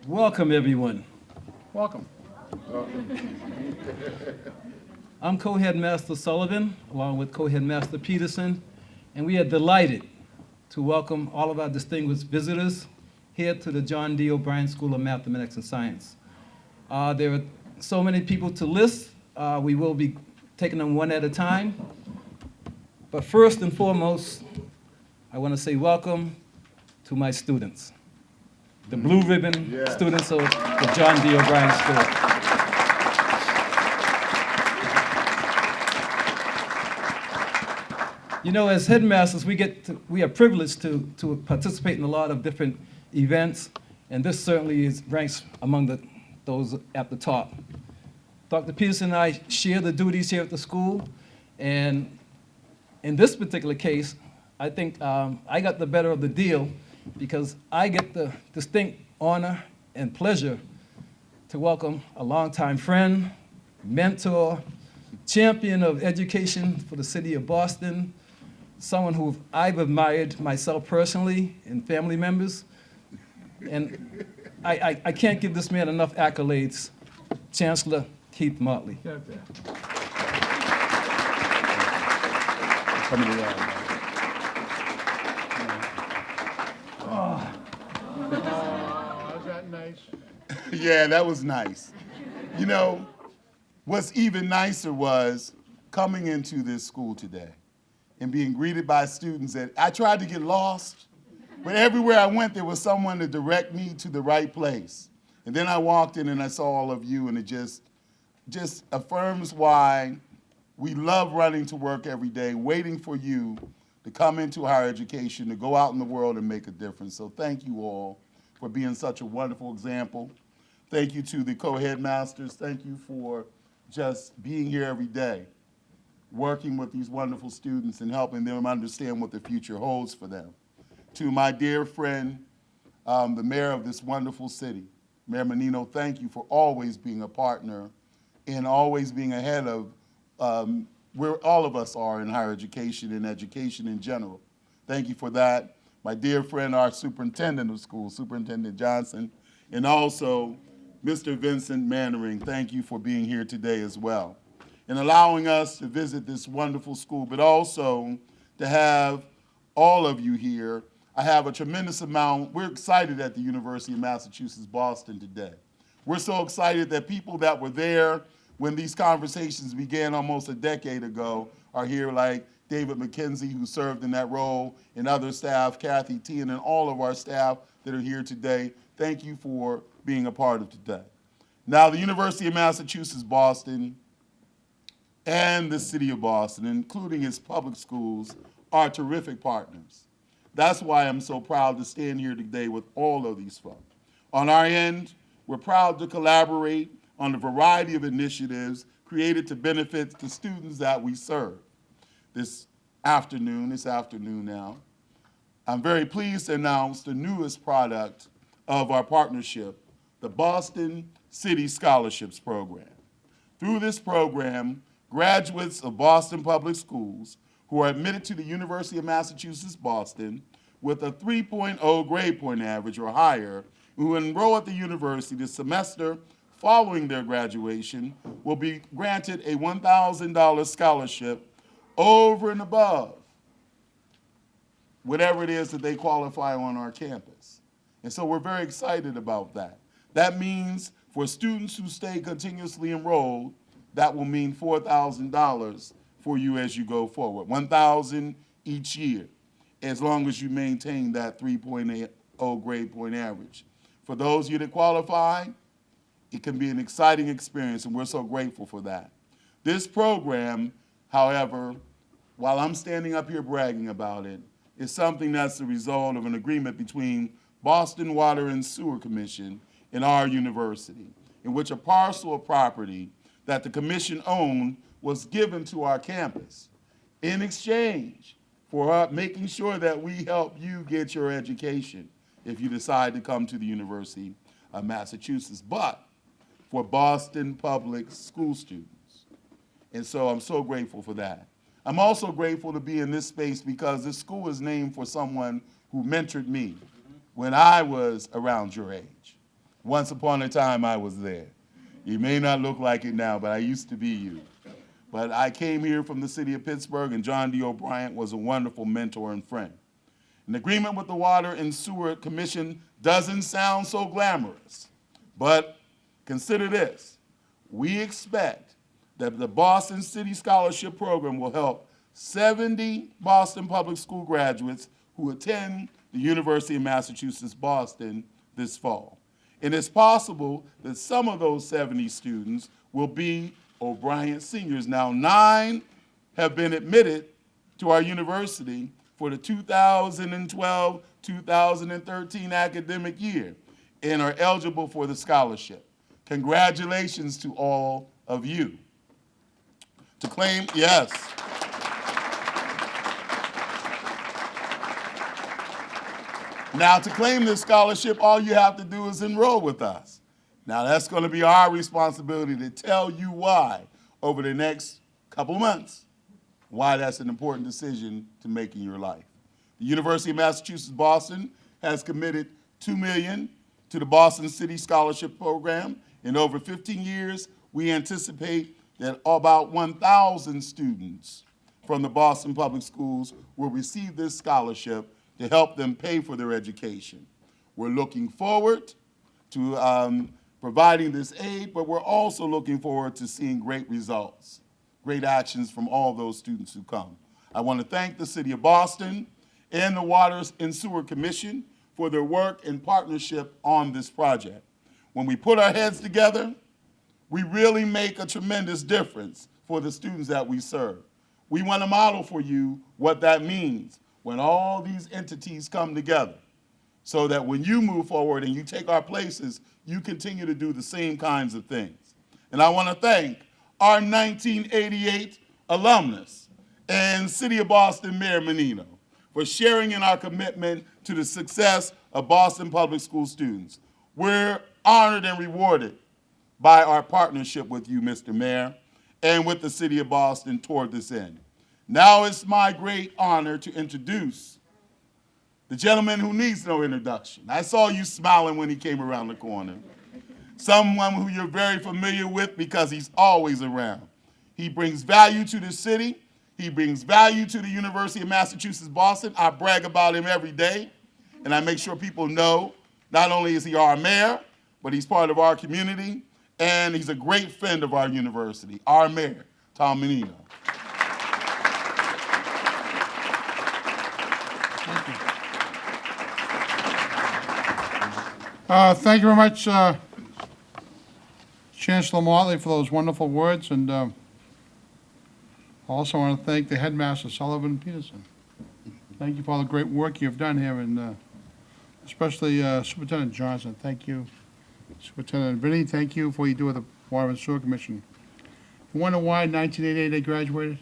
Welcome, everyone. Welcome. I'm Co-Headmaster Sullivan, along with Co-Headmaster Peterson, and we are delighted to welcome all of our distinguished visitors here to the John D. O'Brien School of Mathematics and Science. There are so many people to list. We will be taking them one at a time. But first and foremost, I want to say welcome to my students, the blue ribbon students of the John D. O'Brien School. You know, as headmasters, we are privileged to participate in a lot of different events, and this certainly ranks among those at the top. Dr. Peterson and I share the duties here at the school, and in this particular case, I think I got the better of the deal because I get the distinct honor and pleasure to welcome a longtime friend, mentor, champion of education for the city of Boston, someone who I've admired myself personally and family members. And I can't give this man enough accolades, Chancellor Keith Motley. Coming around. Was that nice? Yeah, that was nice. You know, what's even nicer was coming into this school today and being greeted by students that I tried to get lost, but everywhere I went, there was someone to direct me to the right place. And then I walked in and I saw all of you, and it just affirms why we love running to work every day, waiting for you to come into higher education, to go out in the world and make a difference. So thank you all for being such a wonderful example. Thank you to the co-headmasters. Thank you for just being here every day, working with these wonderful students and helping them understand what the future holds for them. To my dear friend, the mayor of this wonderful city, Mayor Menino, thank you for always being a partner and always being ahead of where all of us are in higher education and education in general. Thank you for that. My dear friend, our superintendent of schools, Superintendent Johnson, and also Mr. Vincent Mannering, thank you for being here today as well, and allowing us to visit this wonderful school, but also to have all of you here. I have a tremendous amount. We're excited at the University of Massachusetts Boston today. We're so excited that people that were there when these conversations began almost a decade ago are here, like David McKenzie, who served in that role, and other staff, Kathy T, and all of our staff that are here today. Thank you for being a part of today. Now, the University of Massachusetts Boston and the city of Boston, including its public schools, are terrific partners. That's why I'm so proud to stand here today with all of these folks. On our end, we're proud to collaborate on a variety of initiatives created to benefit the students that we serve. This afternoon now, I'm very pleased to announce the newest product of our partnership, the Boston City Scholarships Program. Through this program, graduates of Boston Public Schools who are admitted to the University of Massachusetts Boston with a 3.0 grade point average or higher who enroll at the university this semester following their graduation will be granted a $1,000 scholarship over and above whatever it is that they qualify on our campus. And so we're very excited about that. That means for students who stay continuously enrolled, that will mean $4,000 for you as you go forward, $1,000 each year, as long as you maintain that 3.0 grade point average. For those of you that qualify, it can be an exciting experience, and we're so grateful for that. This program, however, while I'm standing up here bragging about it, is something that's the result of an agreement between Boston Water and Sewer Commission and our university, in which a parcel of property that the commission owned was given to our campus in exchange for making sure that we help you get your education if you decide to come to the University of Massachusetts, but for Boston public school students. And so I'm so grateful for that. I'm also grateful to be in this space because this school is named for someone who mentored me when I was around your age. Once upon a time, I was there. You may not look like it now, but I used to be you. But I came here from the city of Pittsburgh, and John D. O'Brien was a wonderful mentor and friend. An agreement with the Water and Sewer Commission doesn't sound so glamorous, but consider this. We expect that the Boston City Scholarship Program will help 70 Boston Public School graduates who attend the University of Massachusetts Boston this fall. And it's possible that some of those 70 students will be O'Brien seniors. Now, 9 have been admitted to our university for the 2012-2013 academic year and are eligible for the scholarship. Congratulations to all of you. To claim, yes. Now, to claim this scholarship, all you have to do is enroll with us. Now, that's going to be our responsibility to tell you why over the next couple months, why that's an important decision to make in your life. The University of Massachusetts Boston has committed $2 million to the Boston City Scholarship Program. In over 15 years, we anticipate that about 1,000 students from the Boston Public Schools will receive this scholarship to help them pay for their education. We're looking forward to providing this aid, but we're also looking forward to seeing great results, great actions from all those students who come. I want to thank the City of Boston and the Water and Sewer Commission for their work and partnership on this project. When we put our heads together, we really make a tremendous difference for the students that we serve. We want to model for you what that means when all these entities come together, so that when you move forward and you take our places, you continue to do the same kinds of things. And I want to thank our 1988 alumnus and City of Boston Mayor Menino for sharing in our commitment to the success of Boston Public School students. We're honored and rewarded by our partnership with you, Mr. Mayor, and with the City of Boston toward this end. Now it's my great honor to introduce the gentleman who needs no introduction. I saw you smiling when he came around the corner. Someone who you're very familiar with because he's always around. He brings value to the city. He brings value to the University of Massachusetts Boston. I brag about him every day, and I make sure people know not only is he our mayor, but he's part of our community, and he's a great friend of our university, our mayor, Tom Menino. Thank you very much, Chancellor Motley, for those wonderful words, and I also want to thank the headmaster, Sullivan and Peterson. Thank you for all the great work you've done here, and especially Superintendent Johnson. Thank you. Superintendent Vinnie, thank you for what you do with the Water and Sewer Commission. You wonder why in 1988 I graduated?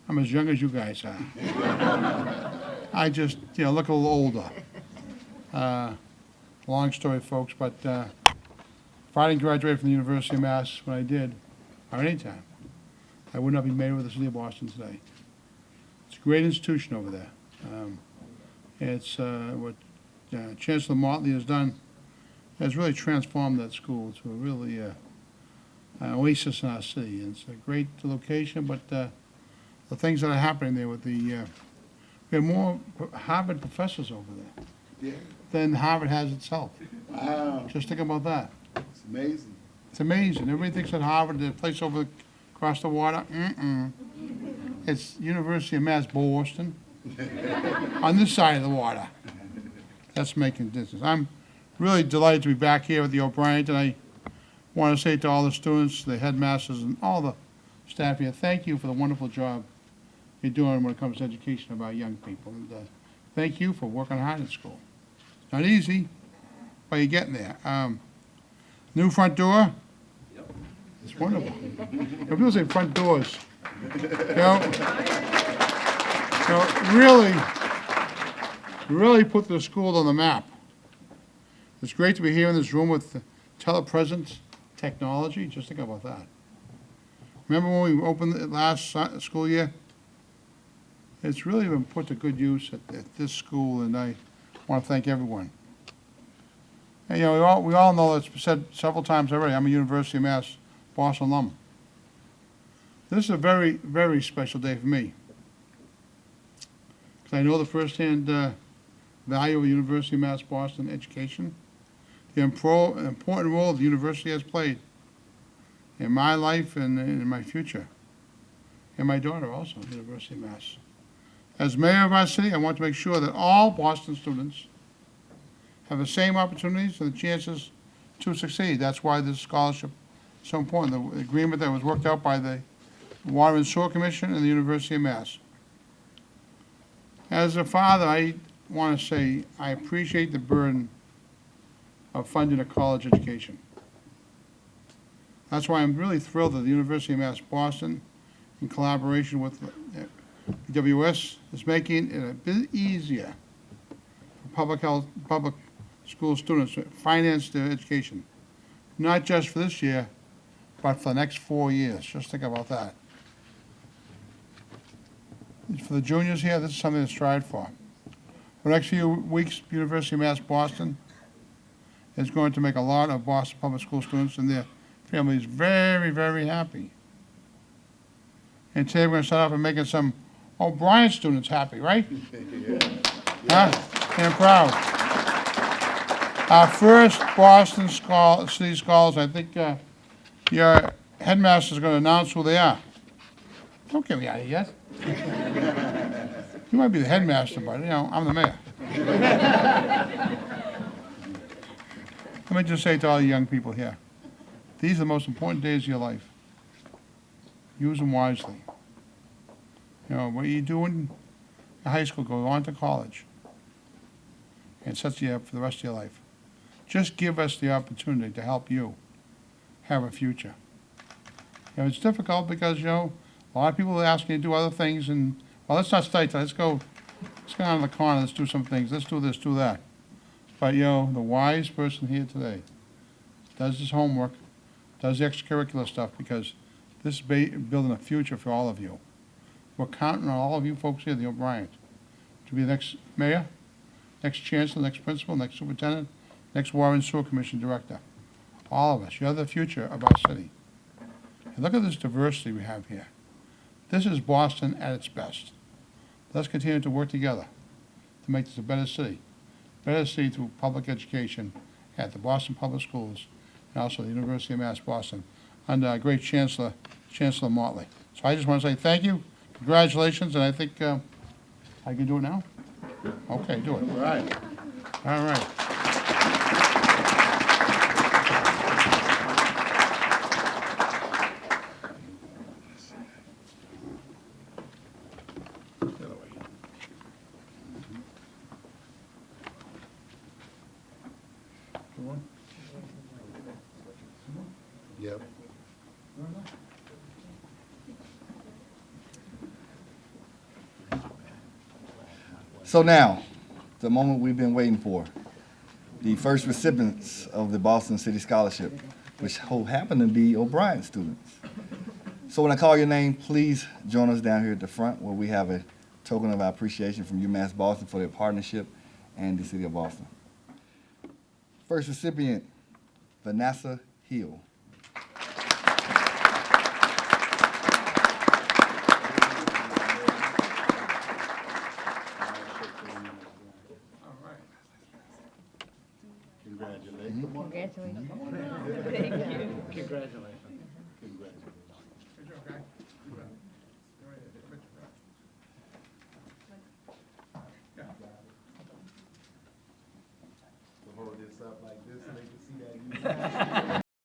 I'm as young as you guys are. I just, look a little older. Long story, folks, but if I didn't graduate from the University of Mass when I did, or any time, I would not be mayor of the City of Boston today. It's a great institution over there. It's what Chancellor Motley has done has really transformed that school to a really an oasis in our city. And it's a great location, but the things that are happening there with we have more Harvard professors over there than Harvard has itself. Wow, Just think about that. it's amazing. It's amazing. Everybody thinks that Harvard, the place across the water. It's University of Mass Boston on this side of the water. That's making distance. I'm really delighted to be back here with the O'Brien, and I want to say to all the students, the headmasters, and all the staff here, thank you for the wonderful job you're doing when it comes to education of our young people. And thank you for working hard in school. It's not easy, but you're getting there. New front door. It's wonderful. When people say front doors, really put the school on the map. It's great to be here in this room with telepresence technology. Just think about that. Remember when we opened it last school year? It's really been put to good use at this school, and I want to thank everyone. And, we all know, it's been said several times already, I'm a University of Mass Boston alum. This is a very, very special day for me. Because I know the firsthand value of the University of Mass Boston education, the important role the university has played in my life and in my future, and my daughter also at the University of Mass. As mayor of our city, I want to make sure that all Boston students have the same opportunities and the chances to succeed. That's why this scholarship is so important. The agreement that was worked out by the Water and Sewer Commission and the University of Mass. As a father, I want to say I appreciate the burden of funding a college education. That's why I'm really thrilled that the University of Mass Boston, in collaboration with WS, is making it a bit easier for public school students to finance their education, not just for this year, but for the next 4 years. Just think about that. For the juniors here, this is something to strive for. For the next few weeks, University of Mass Boston is going to make a lot of Boston public school students and their families very, very happy. And today we're going to start off by making some O'Brien students happy, right? Huh? And proud. Our first Boston City Scholars, I think your headmaster is going to announce who they are. Don't get me out of here yet. You might be the headmaster, but I'm the mayor. Let me just say to all the young people here, these are the most important days of your life. Use them wisely. What you do in high school, go on to college, and sets you up for the rest of your life. Just give us the opportunity to help you have a future. It's difficult because, a lot of people are asking you to do other things, and, well, let's not study today. Let's go down to the corner, let's do some things, let's do this, do that. But, the wise person here today does his homework, does the extracurricular stuff, because this is building a future for all of you. We're counting on all of you folks here, the O'Briens, to be the next mayor, next chancellor, next principal, next superintendent, next Water and Sewer Commission director. All of us. You're the future of our city. And look at this diversity we have here. This is Boston at its best. Let's continue to work together to make this a better city. Better city through public education at the Boston Public Schools and also the University of Mass Boston under our great Chancellor Motley. So I just want to say thank you, congratulations, and I think I can do it now? Okay, do it. All right. All right. Yep. So now, the moment we've been waiting for, the first recipients of the Boston City Scholarship, which happen to be O'Brien students. So when I call your name, please join us down here at the front where we have a token of our appreciation from UMass Boston for their partnership and the City of Boston. First recipient, Vanessa Hill. Congratulations. Congratulations. Thank you. Congratulations.